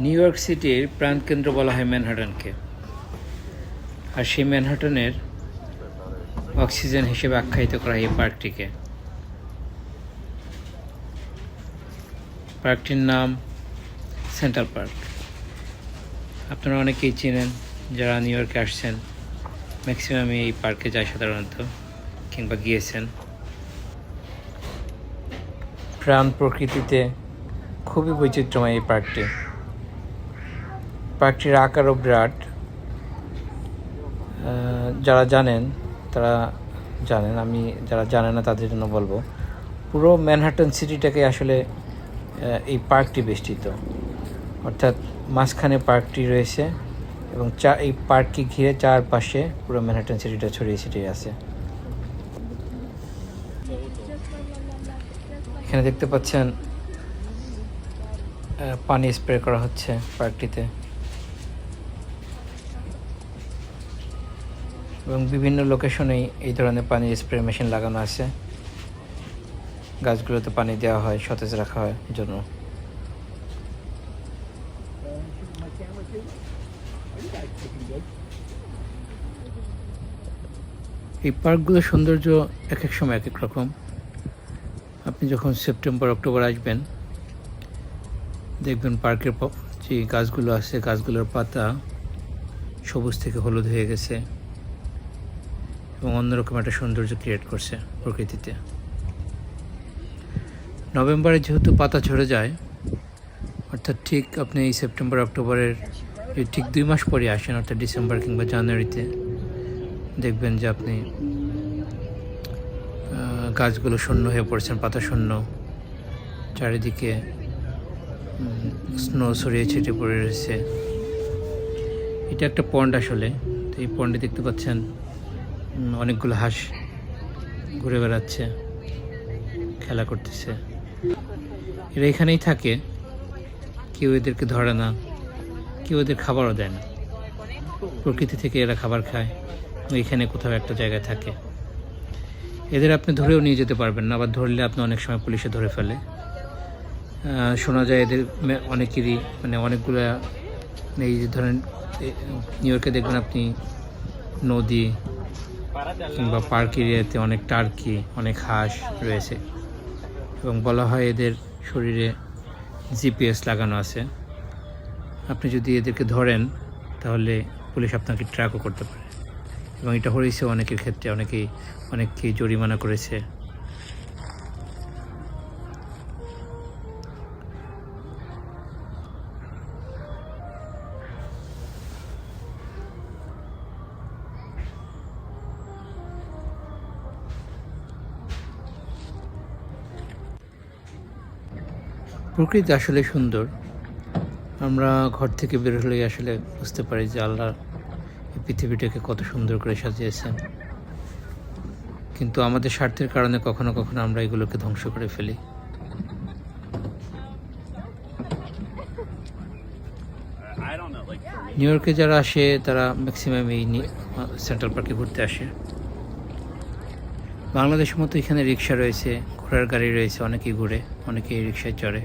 New York সিটির প্রাণকেন্দ্র বলা হয় ম্যানহাটনকে, আর সেই ম্যানহাটনের অক্সিজেন হিসেবে আখ্যায়িত করা হয় এই পার্কটিকে। পার্কটির নাম সেন্ট্রাল পার্ক। আপনারা অনেকেই চিনেন, যারা নিউ ইয়র্কে আসছেন ম্যাক্সিমামই এই পার্কে যায় সাধারণত, কিংবা গিয়েছেন। প্রাণ প্রকৃতিতে খুবই বৈচিত্র্যময় এই পার্কটি। পার্কটির আকারও বিরাট। যারা জানেন তারা জানেন, আমি যারা জানে না তাদের জন্য বলবো, পুরো ম্যানহাটন সিটিটাকে আসলে এই পার্কটি বেষ্টিত, অর্থাৎ মাঝখানে পার্কটি রয়েছে এবং এই পার্ককে ঘিরে চারপাশে পুরো ম্যানহাটন সিটিটা ছড়িয়ে ছিটিয়ে আছে। এখানে দেখতে পাচ্ছেন পানি স্প্রে করা হচ্ছে পার্কটিতে, এবং বিভিন্ন লোকেশনেই এই ধরনের পানির স্প্রে মেশিন লাগানো আছে। গাছগুলোতে পানি দেওয়া হয় সতেজ রাখা হয় জন্য। এই পার্কগুলোর সৌন্দর্য এক এক সময় এক এক রকম। আপনি যখন সেপ্টেম্বর অক্টোবর আসবেন দেখবেন পার্কের যে গাছগুলো আছে গাছগুলোর পাতা সবুজ থেকে হলুদ হয়ে গেছে এবং অন্যরকম একটা সৌন্দর্য ক্রিয়েট করছে প্রকৃতিতে। নভেম্বরে যেহেতু পাতা ঝরে যায়, অর্থাৎ ঠিক আপনি এই সেপ্টেম্বর অক্টোবরের ঠিক 2 মাস পরে আসেন, অর্থাৎ ডিসেম্বর কিংবা জানুয়ারিতে, দেখবেন যে আপনি গাছগুলো শূন্য হয়ে পড়ছেন, পাতা শূন্য, চারিদিকে স্নো ছড়িয়ে ছিটিয়ে পড়ে রয়েছে। এটা একটা পন্ড আসলে। তো এই পন্ডে দেখতে পাচ্ছেন অনেকগুলো হাঁস ঘুরে বেড়াচ্ছে, খেলা করতেছে। এরা এখানেই থাকে, কেউ এদেরকে ধরে না, কেউ এদের খাবারও দেয় না। প্রকৃতি থেকে এরা খাবার খায়, এখানে কোথাও একটা জায়গায় থাকে। এদের আপনি ধরেও নিয়ে যেতে পারবেন না, আবার ধরলে আপনি অনেক সময় পুলিশে ধরে ফেলে। শোনা যায় এদের অনেকেরই অনেকগুলো, এই যে ধরেন নিউ ইয়র্কে দেখবেন আপনি নদী কিংবা পার্ক এরিয়াতে অনেক টার্কি, অনেক হাঁস রয়েছে, এবং বলা হয় এদের শরীরে জিপিএস লাগানো আছে। আপনি যদি এদেরকে ধরেন তাহলে পুলিশ আপনাকে ট্র্যাকও করতে পারে, এবং এটা হয়েছে অনেকের ক্ষেত্রে, অনেককেই জরিমানা করেছে। প্রকৃতি আসলে সুন্দর। আমরা ঘর থেকে বের হলেই আসলে বুঝতে পারি যে আল্লাহ এই পৃথিবীটাকে কত সুন্দর করে সাজিয়েছেন, কিন্তু আমাদের স্বার্থের কারণে কখনো কখনো আমরা এগুলোকে ধ্বংস করে ফেলি। নিউ ইয়র্কে যারা আসে তারা ম্যাক্সিমাম এই সেন্ট্রাল পার্কে ঘুরতে আসে। বাংলাদেশের মতো এখানে রিক্সা রয়েছে, ঘোড়ার গাড়ি রয়েছে, অনেকেই ঘুরে, অনেকেই রিক্সায় চড়ে।